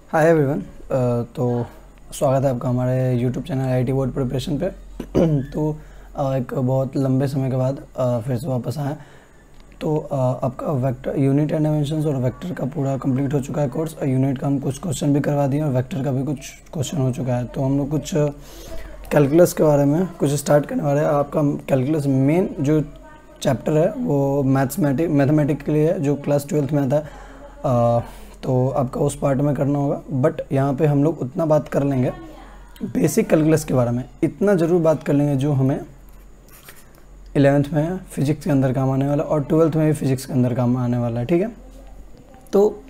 Hi everyone. तो स्वागत है आपका हमारे YouTube channel IT board preparation पे। तो एक बहुत लंबे समय के बाद फिर से वापस आए। तो आपका वेक्टर यूनिट एंड डायमेंशंस और वेक्टर का पूरा कंप्लीट हो चुका है कोर्स। यूनिट का हम कुछ क्वेश्चन भी करवा दिए और वेक्टर का भी कुछ क्वेश्चन हो चुका है। तो हम लोग कुछ कैलकुलस के बारे में कुछ स्टार्ट करने वाले हैं। आपका कैलकुलस मेन जो चैप्टर है वो मैथमेटिक्स के लिए है, जो क्लास 12th में आता है। तो आपका उस पार्ट में करना होगा। बट यहाँ पे हम लोग उतना बात कर लेंगे बेसिक कैलकुलस के बारे में, इतना ज़रूर बात कर लेंगे जो हमें 11th में फिजिक्स के अंदर काम आने वाला और 12th में भी फिजिक्स के अंदर काम आने वाला है। ठीक है, तो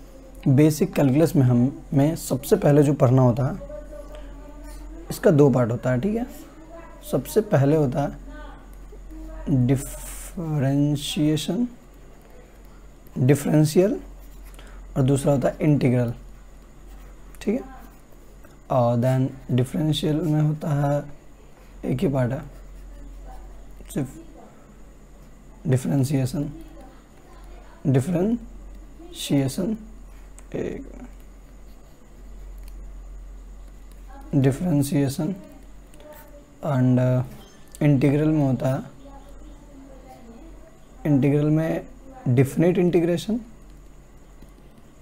बेसिक कैलकुलस में हमें सबसे पहले जो पढ़ना होता है, इसका दो पार्ट होता है। ठीक है, सबसे पहले होता है डिफरेंशियल और दूसरा होता है इंटीग्रल। ठीक है, और देन डिफरेंशियल में होता है एक ही पार्ट है, सिर्फ डिफरेंशिएशन एंड इंटीग्रल में होता है, इंटीग्रल में definite integration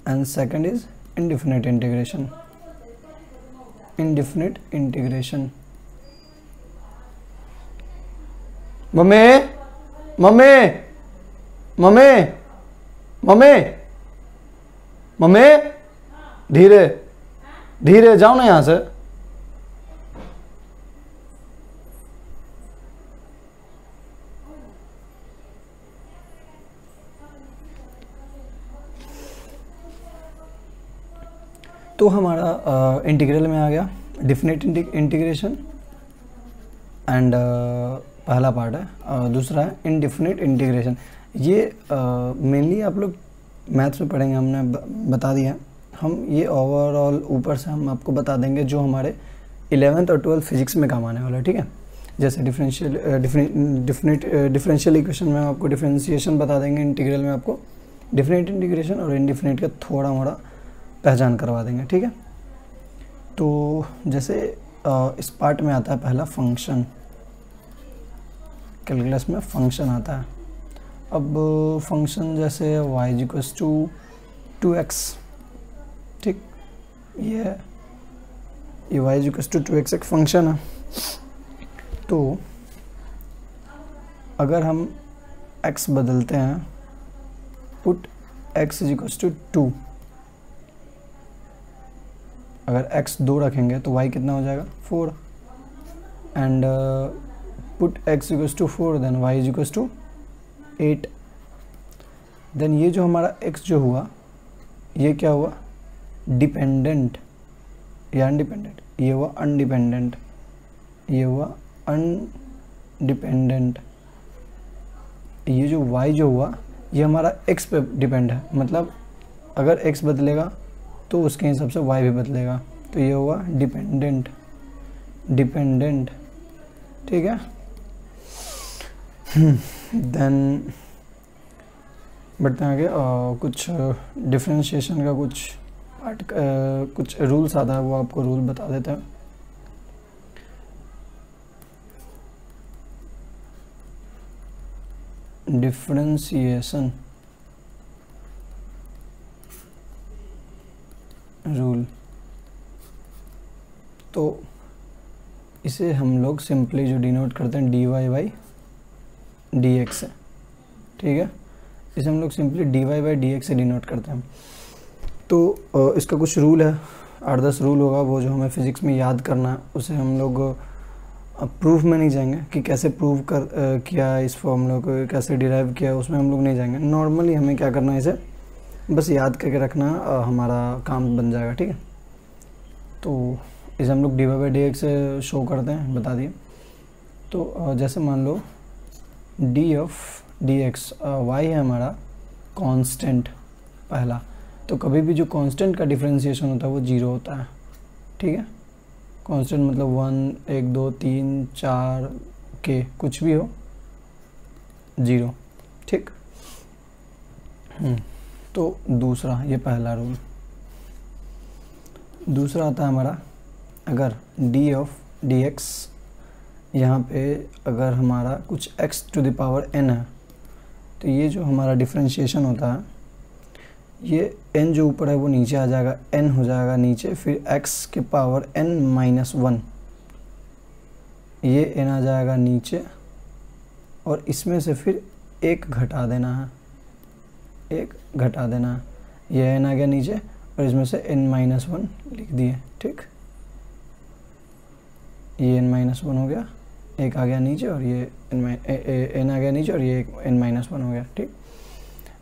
and second is indefinite integration. Mummy mummy mummy mummy mummy धीरे धीरे जाओ ना यहाँ से। तो हमारा इंटीग्रल में आ गया डिफिनिट इंटीग्रेशन एंड पहला पार्ट है। दूसरा है इनडिफिनिट इंटीग्रेशन। ये मेनली आप लोग मैथ्स में पढ़ेंगे, हमने बता दिया है। हम ये ओवरऑल ऊपर से हम आपको बता देंगे जो हमारे 11th और 12th फिजिक्स में काम आने वाला है। ठीक है, जैसे डिफरेंशियल इक्वेशन में आपको डिफरेंशिएशन बता देंगे, इंटीग्रल में आपको डिफिनिट इंटीग्रेशन और इनडिफिनिट का थोड़ा मोड़ा पहचान करवा देंगे। ठीक है, तो जैसे इस पार्ट में आता है पहला फंक्शन। कैलकुलस में फंक्शन आता है। अब फंक्शन जैसे y = 2x। ठीक, ये y = 2x एक फंक्शन है। तो अगर हम x बदलते हैं, पुट x = 2, अगर x 2 रखेंगे तो y कितना हो जाएगा 4 and put x = 4 then y = 8। Then ये जो हमारा x जो हुआ ये क्या हुआ, डिपेंडेंट या अनडिपेंडेंट, ये हुआ अनडिपेंडेंट, ये हुआ अनडिपेंडेंट। ये जो y जो हुआ ये हमारा x पे डिपेंड है, मतलब अगर x बदलेगा तो उसके हिसाब से y भी बदलेगा। तो ये हुआ डिपेंडेंट। ठीक है, देन बढ़ते हैं आगे। कुछ डिफरेंशिएशन का कुछ पार्ट कुछ रूल्स आता है, वो आपको रूल बता देते हैं। डिफरेंशिएशन रूल, तो इसे हम लोग सिंपली जो डिनोट करते हैं dy/dx से। ठीक है, इसे हम लोग सिंपली dy/dx से डिनोट करते हैं। तो इसका कुछ रूल है, 8-10 रूल होगा, वो जो हमें फिजिक्स में याद करना है। उसे हम लोग प्रूफ में नहीं जाएंगे कि कैसे प्रूव किया इस फॉर्मूला को, कैसे डिराइव किया, उसमें हम लोग नहीं जाएंगे। नॉर्मली हमें क्या करना है, इसे बस याद करके रखना, हमारा काम बन जाएगा। ठीक है, तो इसे हम लोग dy/dx से शो करते हैं, बता दिए। तो जैसे मान लो d/dx y है हमारा कांस्टेंट पहला, तो कभी भी जो कांस्टेंट का डिफरेंशिएशन होता है वो 0 होता है। ठीक है, कांस्टेंट मतलब 1, 1, 2, 3, 4 के कुछ भी हो, 0। ठीक, तो दूसरा, ये पहला रूल। दूसरा आता है हमारा, अगर डी ऑफ डी एक्स, यहाँ पे अगर हमारा कुछ x to the power n है, तो ये जो हमारा डिफ्रेंशिएशन होता है, ये n जो ऊपर है वो नीचे आ जाएगा, n हो जाएगा नीचे, फिर x के पावर n माइनस 1, ये n आ जाएगा नीचे, और इसमें से फिर एक घटा देना है, एक घटा देना है, ये n आ गया नीचे और इसमें से n माइनस 1 लिख दिए, ठीक। ये n माइनस 1 हो गया, एक आ गया नीचे और ये n आ गया नीचे और ये n माइनस 1 हो गया, ठीक।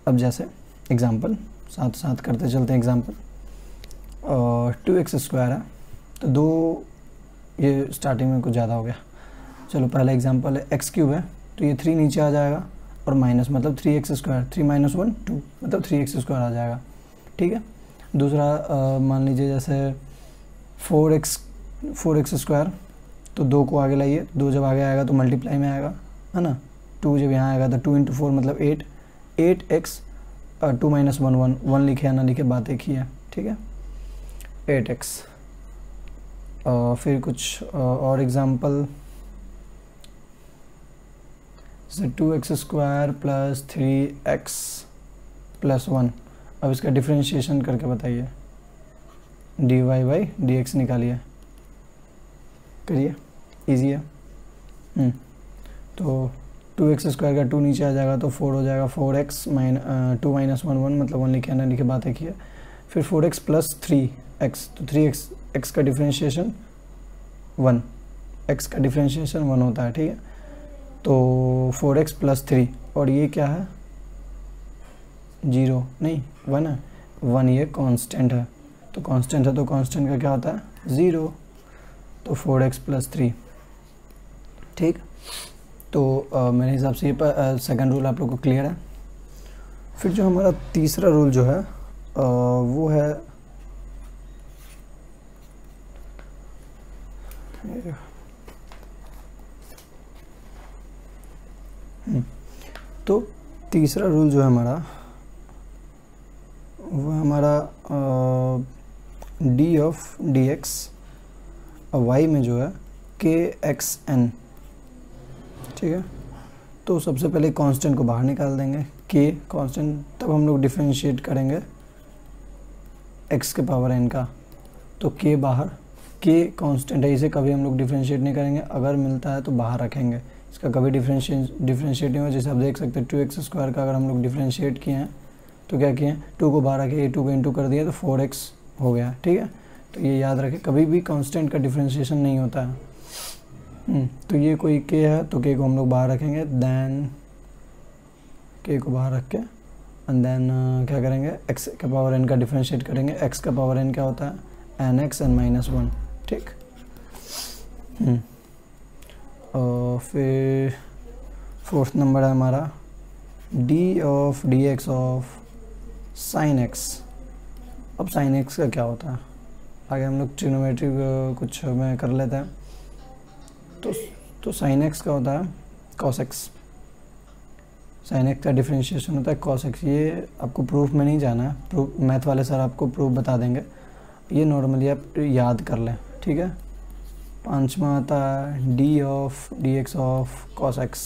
अब जैसे एग्जांपल साथ साथ करते चलते हैं एग्जांपल, और 2x² है, तो दो, ये स्टार्टिंग में कुछ ज़्यादा हो गया। चलो पहला एग्जांपल है x³ है, तो ये 3 नीचे आ जाएगा और माइनस मतलब 3x², 3 माइनस 1 2 मतलब 3x² आ जाएगा, ठीक है। दूसरा मान लीजिए जैसे 4x², तो 2 को आगे लाइए, 2 जब आगे आएगा तो मल्टीप्लाई में आएगा, है ना। 2 जब यहाँ आएगा तो 2 × 4 मतलब 8, 8x, 2 माइनस 1 1, 1 लिखे या ना लिखे बात एक ही है, ठीक है, 8x। फिर कुछ और एग्जांपल, जैसे 2x² प्लस 3x प्लस 1, अब इसका डिफ्रेंशिएशन करके बताइए, dy बाई dx निकालिए, करिए, इजी है। तो 2x² का 2 नीचे आ जाएगा तो 4 हो जाएगा, 4x 2 माइनस 1 1 मतलब 1 लिखे ना लिखे बात एक ही है। फिर 4x प्लस 3x, तो 3x, x का डिफ्रेंशिएशन 1, x का डिफ्रेंशिएशन 1 होता है, ठीक है। तो 4x प्लस 3, और ये क्या है, 0 नहीं 1 है, 1 ये कांस्टेंट है, तो कांस्टेंट है तो कांस्टेंट का क्या होता है 0, तो 4x प्लस 3, ठीक। तो मेरे हिसाब से ये सेकंड रूल आप लोग को क्लियर है। फिर जो हमारा तीसरा रूल जो है वो है, तो तीसरा रूल जो है हमारा, वो हमारा D of D X Y में जो है kxn, ठीक है। तो सबसे पहले कांस्टेंट को बाहर निकाल देंगे, k कांस्टेंट, तब हम लोग डिफरेंशिएट करेंगे x के पावर n का, तो k बाहर, k कांस्टेंट है, इसे कभी हम लोग डिफरेंशिएट नहीं करेंगे, अगर मिलता है तो बाहर रखेंगे, इसका कभी डिफरेंशिएट नहीं होगा। जैसे आप देख सकते हैं 2x² का अगर हम लोग डिफरेंशिएट किए हैं तो क्या किए हैं, 2 को बाहर रखे, 2 को इंटू कर दिया तो 4x हो गया, ठीक है। तो ये याद रखें, कभी भी कांस्टेंट का डिफरेंशिएशन नहीं होता है। तो ये कोई k है तो k को हम लोग बाहर रखेंगे, देन k को बाहर रख के एंड देन क्या करेंगे, x का पावर n का डिफरेंशिएट करेंगे, x का पावर n क्या होता है nx n माइनस 1, ठीक। और फिर फोर्थ नंबर है हमारा d of dx of sin x। अब sin x का क्या होता है, आगे हम लोग ट्रिग्नोमेट्री कुछ में कर लेते हैं। तो sin x का होता है cos x, sin x का डिफरेंशिएशन होता है cos x। ये आपको प्रूफ में नहीं जाना है, प्रूफ मैथ वाले सर आपको प्रूफ बता देंगे, ये नॉर्मली आप याद कर लें, ठीक है। पांचवा आता है d of dx of cos x,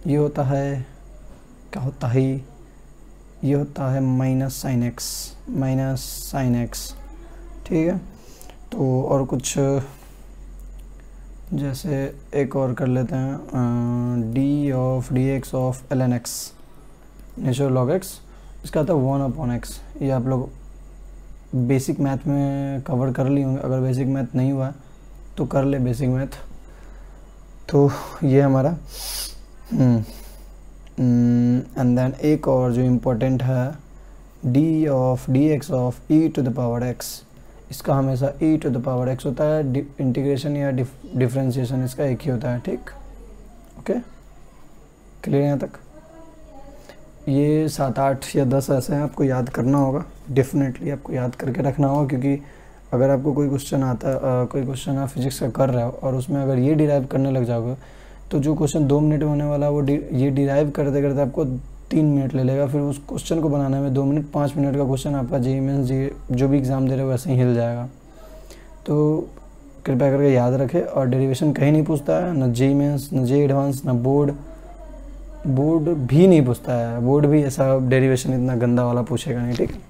ये होता है, क्या होता है, ये होता है माइनस साइन x, ठीक है। तो और कुछ जैसे एक और कर लेते हैं, d of dx of ln x natural log x, इसका आता है 1/x। ये आप लोग बेसिक मैथ में कवर कर लिए होंगे, अगर बेसिक मैथ नहीं हुआ तो कर ले बेसिक मैथ। तो ये हमारा एंड देन एक और जो इम्पोर्टेंट है, d of dx of e to the power x, इसका हमेशा e to the power x होता है, इंटीग्रेशन या डिफरेंशिएशन इसका एक ही होता है, ठीक। ओके, क्लियर यहाँ तक। ये 7 8 या 10 ऐसे हैं, आपको याद करना होगा, डेफिनेटली आपको याद करके रखना होगा, क्योंकि अगर आपको कोई क्वेश्चन आता है, कोई क्वेश्चन आप फिजिक्स का कर रहे हो और उसमें अगर ये डिराइव करने लग जाओगे तो जो क्वेश्चन 2 मिनट में होने वाला वो ये डिराइव करते करते आपको मिनट ले लेगा, फिर उस क्वेश्चन को बनाने में 2 मिनट, 5 मिनट का क्वेश्चन आपका जेईई मेंस जो भी एग्ज़ाम दे रहे हो वैसे ही हिल जाएगा। तो कृपया करके याद रखें। और डेरिवेशन कहीं नहीं पूछता है, न जेईई मेंस, न जेईई एडवांस, न बोर्ड भी नहीं पूछता है। बोर्ड भी ऐसा डेरिवेशन इतना गंदा वाला पूछेगा नहीं, ठीक है।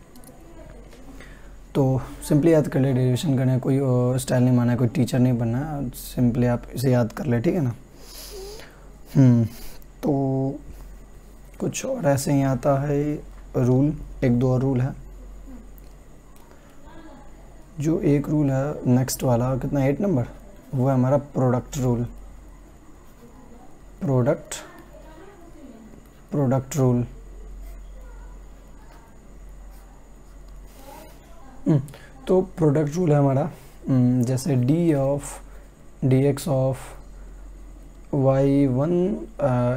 तो सिंपली याद कर ले, डेरिवेशन करने कोई स्टाइल नहीं माना है, कोई टीचर नहीं बनना है, सिंपली आप इसे याद कर ले, ठीक है ना। तो कुछ और ऐसे ही आता है रूल, 1-2 और रूल है। जो एक रूल है नेक्स्ट वाला, कितना 8 नंबर, वो है हमारा प्रोडक्ट रूल। Product rule. तो प्रोडक्ट रूल है हमारा, जैसे D x of y1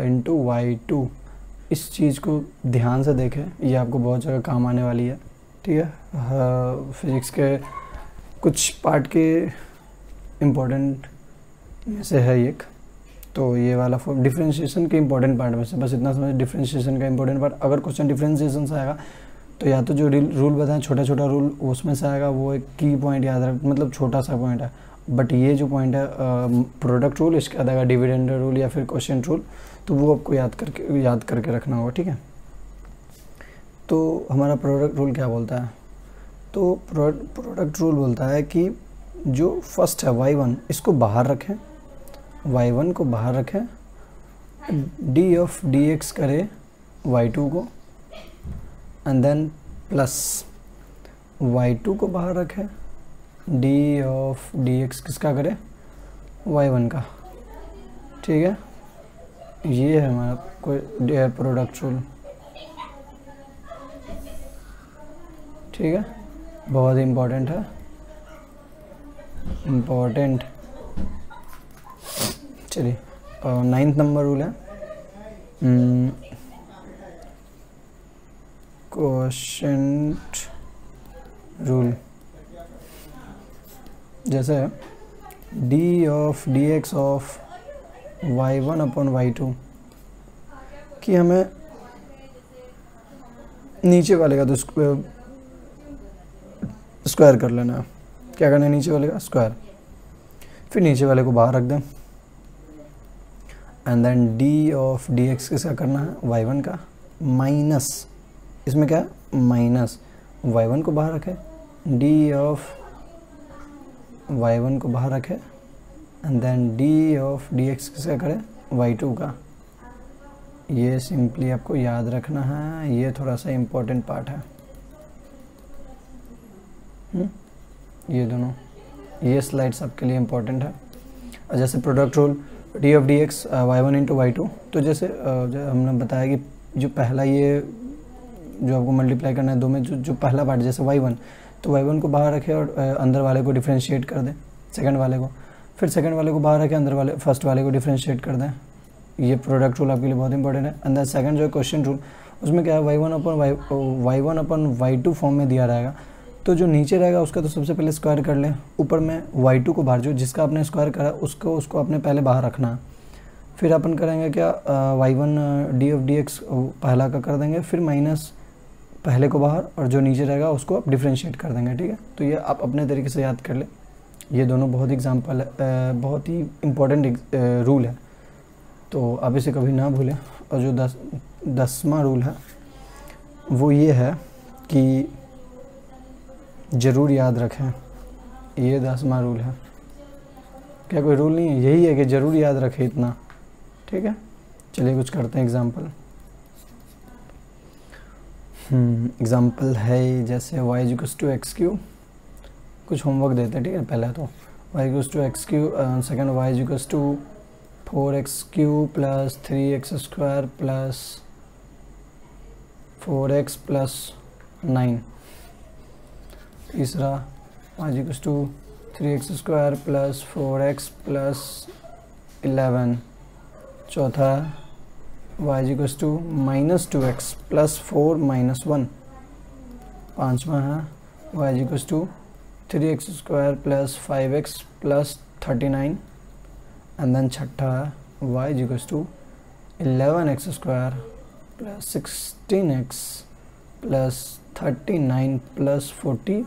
into y2, इस चीज़ को ध्यान से देखें, ये आपको बहुत जगह काम आने वाली है, ठीक है। फिजिक्स के कुछ पार्ट के इम्पोर्टेंट में से है एक, तो ये वाला डिफरेंशिएशन के इम्पोर्टेंट पार्ट में से बस इतना समझ, डिफरेंशिएशन का इम्पोर्टेंट पार्ट। अगर क्वेश्चन डिफरेंशिएशन से आएगा तो या तो जो रूल बताएं छोटा छोटा रूल उसमें से आएगा, वो एक की पॉइंट याद रख, मतलब छोटा सा पॉइंट है। बट ये जो पॉइंट है प्रोडक्ट रूल, इसके बाद आएगा डिविडेंड रूल या फिर क्वेश्चन रूल, तो वो आपको याद करके रखना होगा, ठीक है। तो हमारा प्रोडक्ट रूल क्या बोलता है, तो प्रोडक्ट रूल बोलता है कि जो फर्स्ट है y1, इसको बाहर रखें, y1 को बाहर रखें, डी ऑफ डी एक्स करे y2 को, एंड देन प्लस y2 को बाहर रखें, डी ऑफ डी एक्स किसका करे, y1 का, ठीक है। ये है हमारा कोई प्रोडक्ट रूल, ठीक है, बहुत ही इम्पोर्टेंट है, इम्पोर्टेंट। चलिए 9th नंबर रूल है क्वोशिएंट रूल। जैसे D of D x of y1 upon y2 कि हमें नीचे वाले का तो स्क्वायर कर लेना है। क्या करना है, नीचे वाले का स्क्वायर, फिर नीचे वाले को बाहर रख दें, and then D of D X किसका करना है, y1 का, माइनस, इसमें क्या है माइनस, y1 को बाहर रखें, डी ऑफ y1 को बाहर रखें, and then D of D X किसका करें, y2 का। ये सिंपली आपको याद रखना है, ये थोड़ा सा इम्पोर्टेंट पार्ट है। ये दोनों, ये स्लाइड्स आपके लिए इम्पोर्टेंट है। और जैसे product rule D of D x y1 into y2, तो जैसे हमने बताया कि जो पहला ये जो आपको मल्टीप्लाई करना है दो में, जो पहला पार्ट जैसे y1, तो y1 को बाहर रखें और अंदर वाले को डिफ्रेंशिएट कर दें, सेकंड वाले को, फिर सेकंड वाले को बाहर रखें, अंदर वाले फर्स्ट वाले को डिफ्रेंशिएट कर दें। ये प्रोडक्ट रूल आपके लिए बहुत इंपॉर्टेंट है। अंदर सेकंड जो है क्वेश्चन रूल, उसमें क्या है y1 अपन y2 फॉर्म में दिया रहेगा, तो जो नीचे रहेगा उसका तो सबसे पहले स्क्वायर कर लें, ऊपर में y2 को बाहर, जो जिसका आपने स्क्वायर करा उसको आपने पहले बाहर रखना है। फिर अपन करेंगे क्या, y1 D of D x पहला का कर देंगे, फिर माइनस पहले को बाहर, और जो नीचे रहेगा उसको आप डिफ्रेंशिएट कर देंगे, ठीक है। तो ये आप अपने तरीके से याद कर ले। ये दोनों बहुत एग्जाम्पल है, बहुत ही इम्पोर्टेंट रूल है, तो आप इसे कभी ना भूलें। और जो 10वां रूल है वो ये है कि ज़रूर याद रखें, ये 10वां रूल है। क्या कोई रूल नहीं है, यही है कि ज़रूर याद रखें इतना, ठीक है। चलिए कुछ करते हैं एग्जाम्पल। एग्जाम्पल है जैसे y = x3, कुछ होमवर्क देते हैं, ठीक है। पहले तो y = x3, second y = 4x³ plus 3x² plus 4x plus 9, तीसरा y = 3x² plus 4x plus 11, चौथा y = -2x प्लस 4 - 1, पाँचवा है y = 3x² plus 5x plus 39, and then छठा है y = 11x² plus 16x plus 39 plus 44।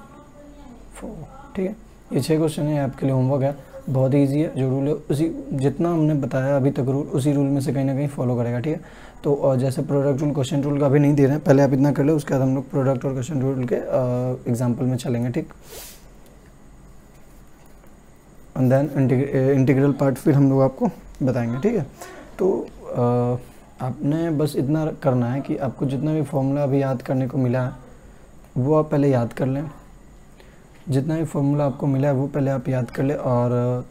ठीक है, ये 6 question है, आपके लिए होमवर्क है, बहुत ईजी है। जो रूल है उसी जितना हमने बताया अभी तक रूल, उसी रूल में से कहीं ना कहीं फॉलो करेगा। ठीक है, तो और जैसे प्रोडक्ट रूल क्वेश्चन रूल का अभी नहीं दे रहे हैं, पहले आप इतना कर ले, उसके बाद हम लोग प्रोडक्ट और क्वेश्चन रूल के एग्जाम्पल में चलेंगे। ठीक, एंड देन इंटीग्रल पार्ट फिर हम लोग आपको बताएंगे। ठीक है, तो आपने बस इतना करना है कि आपको जितना भी फॉर्मूला अभी याद करने को मिला है वो आप पहले याद कर लें। जितना भी फॉर्मूला आपको मिला है वो पहले आप याद कर ले, और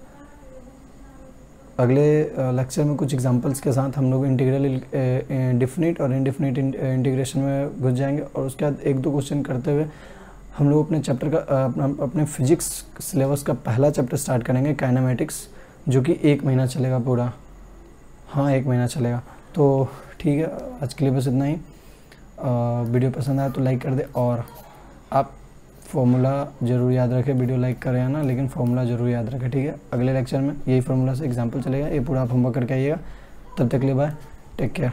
अगले लेक्चर में कुछ एग्जांपल्स के साथ हम लोग इंटीग्रल डिफिनिट और इनडिफिनिट इंटीग्रेशन में घुस जाएंगे, और उसके बाद 1-2 क्वेश्चन करते हुए हम लोग अपने चैप्टर का अपने फिजिक्स सिलेबस का पहला चैप्टर स्टार्ट करेंगे, काइनेमेटिक्स, जो कि 1 महीना चलेगा पूरा। हाँ, 1 महीना चलेगा। तो ठीक है, आज के लिए बस इतना ही। वीडियो पसंद आया तो लाइक कर दे, और आप फॉर्मूला ज़रूर याद रखें। वीडियो लाइक करें ना, लेकिन फॉर्मूला ज़रूर याद रखें। ठीक है, अगले लेक्चर में यही फॉर्मूला से एग्जांपल चलेगा, ये पूरा आप होमवर्क करके आइएगा। तब तक के लिए बाय, टेक केयर।